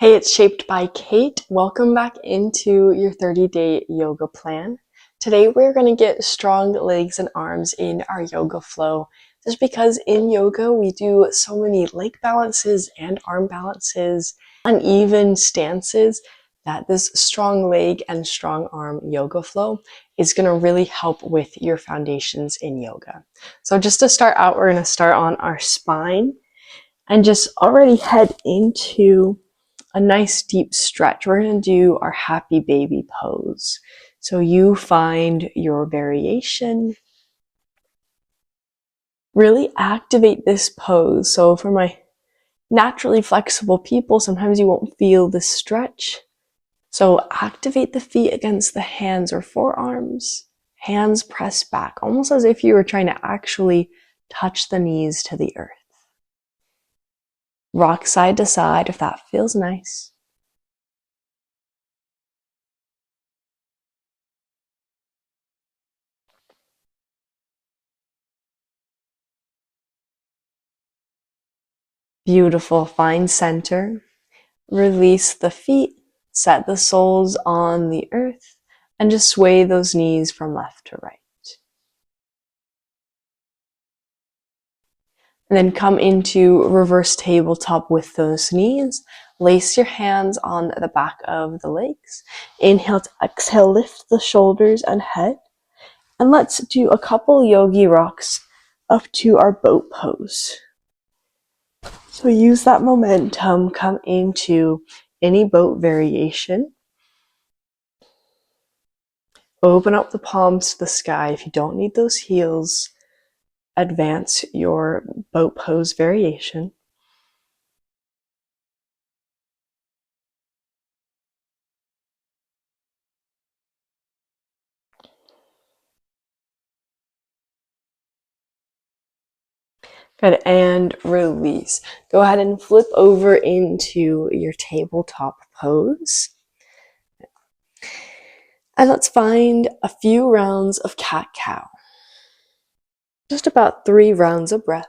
Hey, it's Shaped by Kate. Welcome back into your 30-day yoga plan. Today we're going to get strong legs and arms in our yoga flow. Just because in yoga we do so many leg balances and arm balances, uneven stances, that this strong leg and strong arm yoga flow is going to really help with your foundations in yoga. So just to start out, we're going to start on our spine and just already head into a nice deep stretch. We're going to do our happy baby pose. So you find your variation. Really activate this pose. So for my naturally flexible people, sometimes you won't feel the stretch. So activate the feet against the hands or forearms. Hands press back, almost as if you were trying to actually touch the knees to the earth. Rock side to side if that feels nice. Beautiful. Find center. Release the feet. Set the soles on the earth. And just sway those knees from left to right. And then come into reverse tabletop with those knees. Lace your hands on the back of the legs. Inhale to exhale, lift the shoulders and head. And let's do a couple yogi rocks up to our boat pose. So use that momentum, come into any boat variation. Open up the palms to the sky. If you don't need those heels, advance your boat pose variation. Good, and release. Go ahead and flip over into your tabletop pose. And let's find a few rounds of cat-cow. Just about 3 rounds of breath.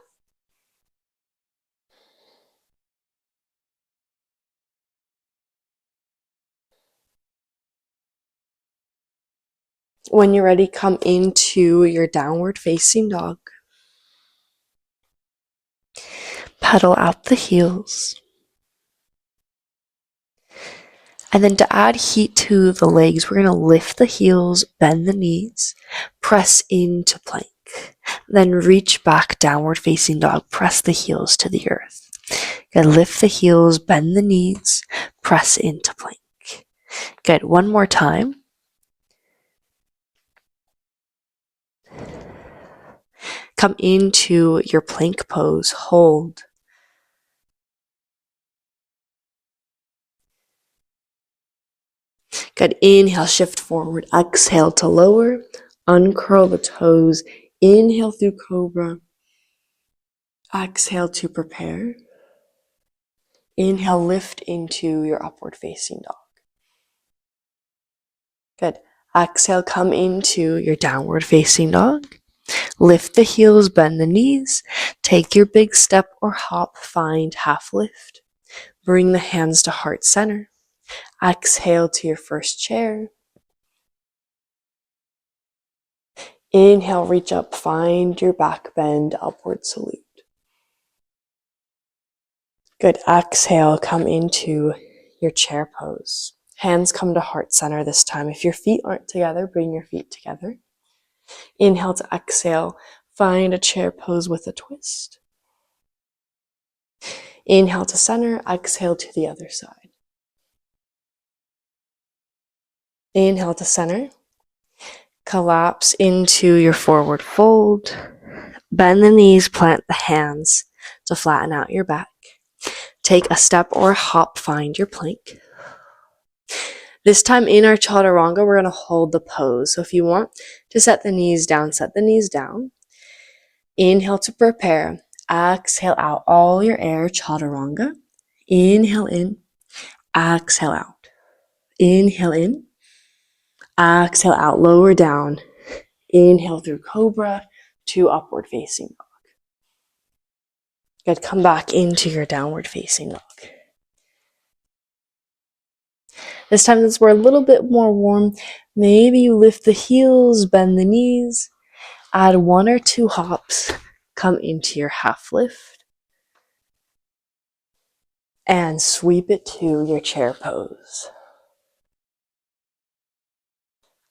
When you're ready, come into your downward facing dog. Pedal out the heels. And then to add heat to the legs, we're going to lift the heels, bend the knees, press into plank. Then reach back, downward facing dog, press the heels to the earth. Good, lift the heels, bend the knees, press into plank. Good, one more time. Come into your plank pose, hold. Good, inhale, shift forward, exhale to lower, uncurl the toes, inhale through cobra, exhale to prepare. Inhale, lift into your upward facing dog. Good. Exhale, come into your downward facing dog. Lift the heels, bend the knees. Take your big step or hop, find half lift. Bring the hands to heart center. Exhale to your first chair. Inhale, reach up, find your back bend, upward salute. Good. Exhale, come into your chair pose. Hands come to heart center this time. If your feet aren't together, bring your feet together. Inhale to exhale, find a chair pose with a twist. Inhale to center, exhale to the other side. Inhale to center, collapse into your forward fold. Bend the knees, plant the hands to flatten out your back. Take a step or a hop, find your plank. This time in our chaturanga, we're going to hold the pose. So if you want to set the knees down, set the knees down. Inhale to prepare. Exhale out all your air, chaturanga. Inhale in, exhale out. Inhale in, exhale out, lower down. Inhale through cobra to upward facing dog. Good, come back into your downward facing dog. This time, since we're a little bit more warm, maybe you lift the heels, bend the knees, add 1 or 2 hops, come into your half lift, and sweep it to your chair pose.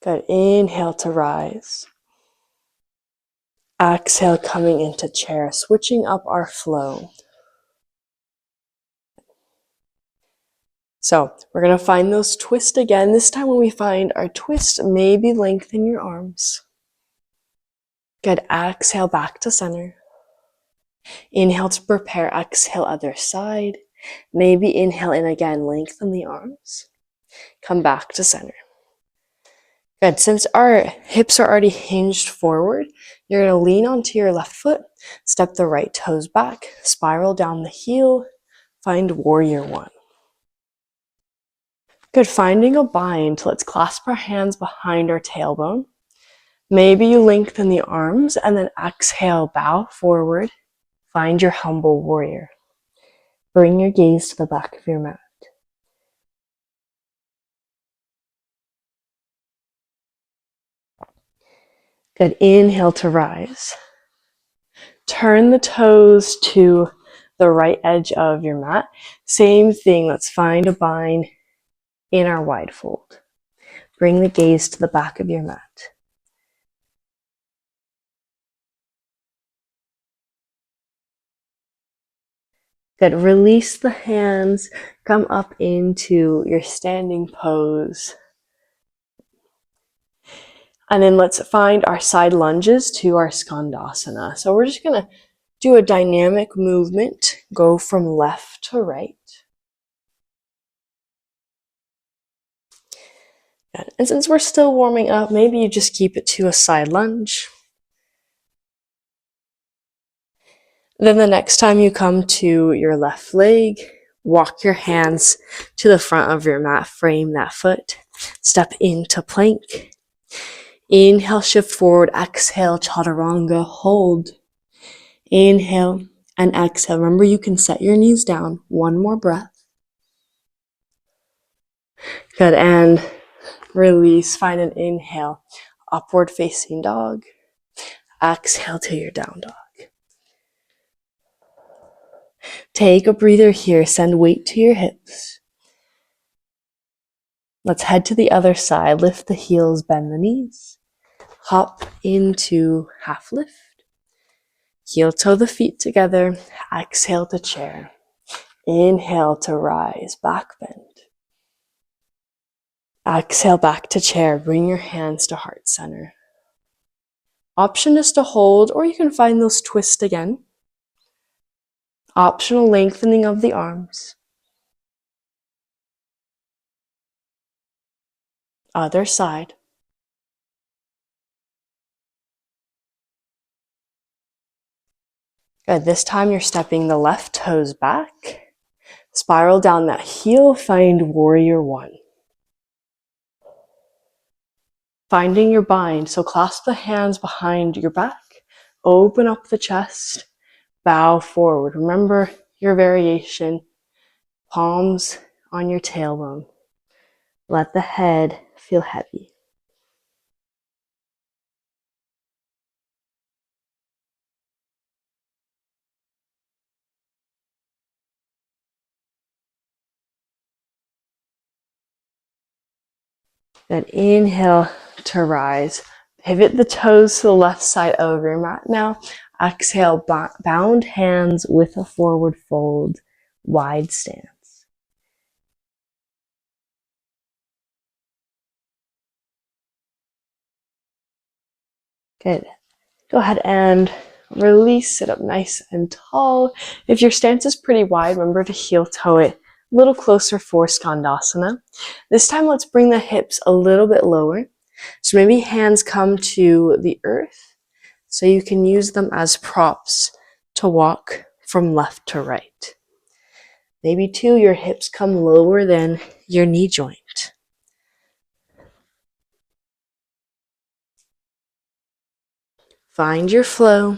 Good. Inhale to rise. Exhale, coming into chair, switching up our flow. So we're going to find those twists again. This time when we find our twist, maybe lengthen your arms. Good. Exhale back to center. Inhale to prepare. Exhale other side. Maybe inhale in again. Lengthen the arms. Come back to center. Good. Since our hips are already hinged forward, you're going to lean onto your left foot. Step the right toes back. Spiral down the heel. Find warrior 1. Good. Finding a bind. Let's clasp our hands behind our tailbone. Maybe you lengthen the arms and then exhale, bow forward. Find your humble warrior. Bring your gaze to the back of your mat. Good. Inhale to rise. Turn the toes to the right edge of your mat. Same thing. Let's find a bind in our wide fold. Bring the gaze to the back of your mat. Good. Release the hands. Come up into your standing pose. And then let's find our side lunges to our skandasana. So we're just going to do a dynamic movement. Go from left to right. And since we're still warming up, maybe you just keep it to a side lunge. Then the next time you come to your left leg, walk your hands to the front of your mat, frame that foot, step into plank. Inhale, shift forward, exhale, chaturanga, hold. Inhale and exhale. Remember, you can set your knees down. 1 more breath. Good, and release. Find an inhale, upward facing dog. Exhale to your down dog. Take a breather here. Send weight to your hips. Let's head to the other side. Lift the heels, bend the knees. Hop into half lift. Heel toe the feet together. Exhale to chair. Inhale to rise, back bend. Exhale back to chair. Bring your hands to heart center. Option is to hold, or you can find those twists again. Optional lengthening of the arms. Other side. Good. This time you're stepping the left toes back. Spiral down that heel. Find warrior 1. Finding your bind. So clasp the hands behind your back. Open up the chest. Bow forward. Remember your variation. Palms on your tailbone. Let the head feel heavy. Then inhale to rise. Pivot the toes to the left side of your mat now. Exhale, bound hands with a forward fold, wide stance. Good. Go ahead and release, sit up nice and tall. If your stance is pretty wide, remember to heel toe it a little closer for skandasana. This time, let's bring the hips a little bit lower. So maybe hands come to the earth, so you can use them as props to walk from left to right. Maybe too, your hips come lower than your knee joint. Find your flow.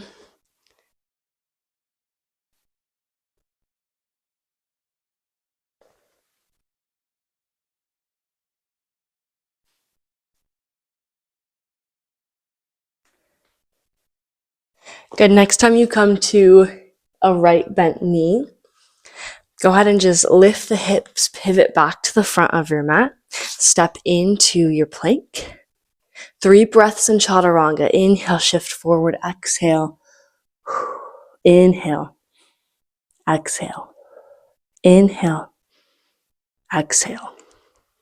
Good. Next time you come to a right bent knee, go ahead and just lift the hips, pivot back to the front of your mat, step into your plank. 3 breaths in chaturanga. Inhale, shift forward, exhale. Inhale, exhale. Inhale, exhale.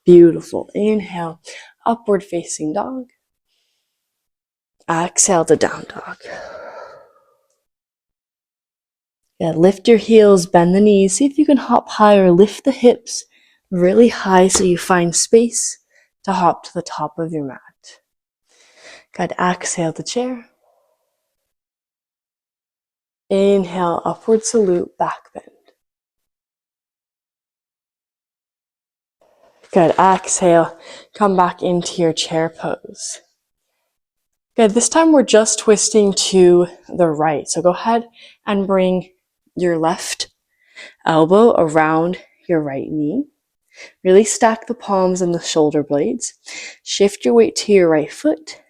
Beautiful. Inhale, upward facing dog. Exhale to down dog. Yeah, lift your heels, bend the knees. See if you can hop higher. Lift the hips really high so you find space to hop to the top of your mat. Good. Exhale to chair. Inhale, upward salute, back bend. Good. Exhale, come back into your chair pose. Good. This time we're just twisting to the right. So go ahead and bring your left elbow around your right knee. Really stack the palms and the shoulder blades. Shift your weight to your right foot.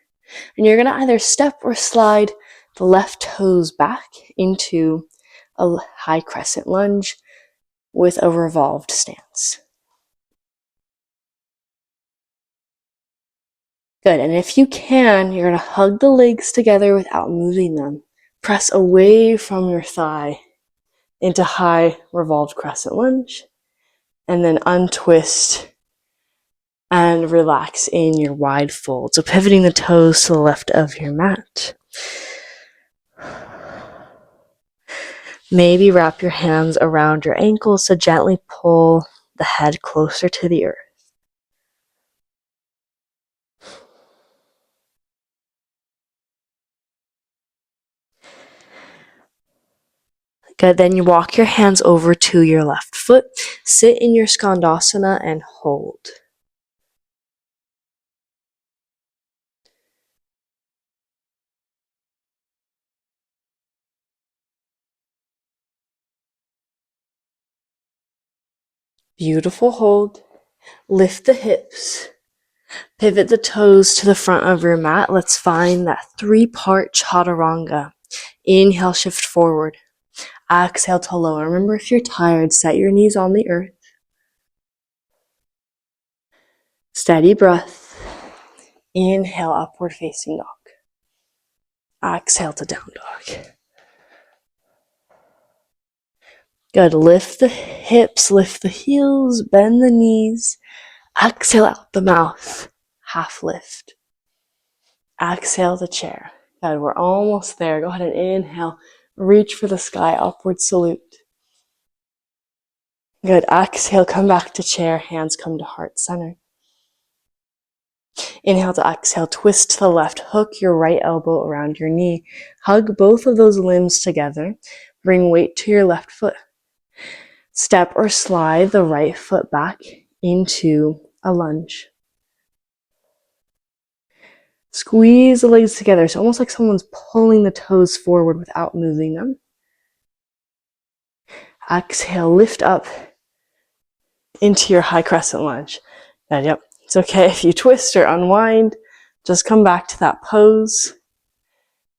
And you're going to either step or slide the left toes back into a high crescent lunge with a revolved stance. Good. And if you can, you're going to hug the legs together without moving them. Press away from your thigh into high revolved crescent lunge. And then untwist and relax in your wide fold. So pivoting the toes to the left of your mat. Maybe wrap your hands around your ankles to gently pull the head closer to the earth. Good. Then you walk your hands over to your left foot. Sit in your skandasana and hold. Beautiful hold. Lift the hips. Pivot the toes to the front of your mat. Let's find that 3-part chaturanga. Inhale, shift forward. Exhale to lower. Remember, if you're tired, set your knees on the earth. Steady breath. Inhale, upward facing dog. Exhale to down dog. Good. Lift the hips, lift the heels, bend the knees. Exhale out the mouth. Half lift. Exhale the chair. Good. We're almost there. Go ahead and inhale. Reach for the sky. Upward salute. Good. Exhale. Come back to chair. Hands come to heart center. Inhale to exhale. Twist to the left. Hook your right elbow around your knee. Hug both of those limbs together. Bring weight to your left foot. Step or slide the right foot back into a lunge. Squeeze the legs together. It's almost like someone's pulling the toes forward without moving them. Exhale, lift up into your high crescent lunge. And yep, it's okay if you twist or unwind. Just come back to that pose.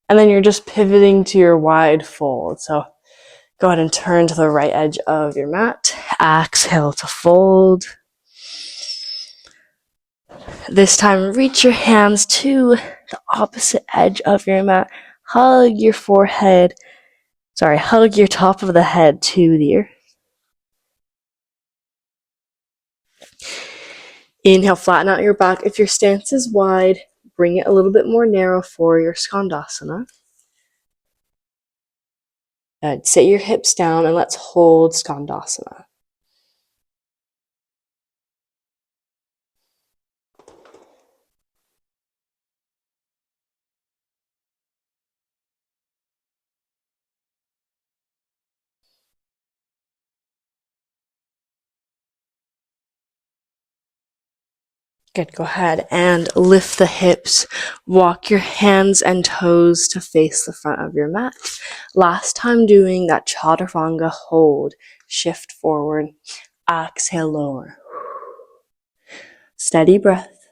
And then you're just pivoting to your wide fold. So go ahead and turn to the right edge of your mat. Exhale to fold. This time, reach your hands to the opposite edge of your mat. Hug your top of the head to the earth. Inhale, flatten out your back. If your stance is wide, bring it a little bit more narrow for your skandasana. Sit your hips down and let's hold skandasana. Good, go ahead and lift the hips. Walk your hands and toes to face the front of your mat. Last time doing that chaturanga hold. Shift forward. Exhale, lower. Steady breath.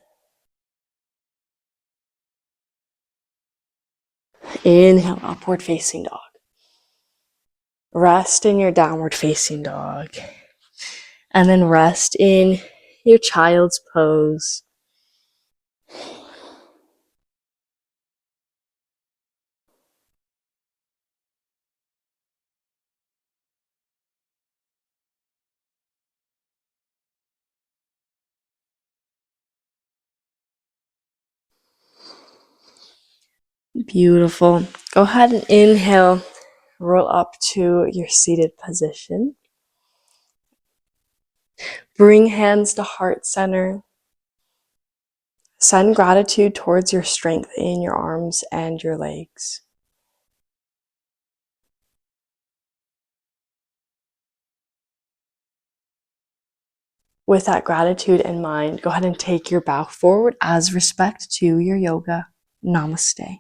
Inhale, upward facing dog. Rest in your downward facing dog. And then rest in your child's pose. Beautiful. Go ahead and inhale. Roll up to your seated position. Bring hands to heart center. Send gratitude towards your strength in your arms and your legs. With that gratitude in mind, go ahead and take your bow forward as respect to your yoga. Namaste.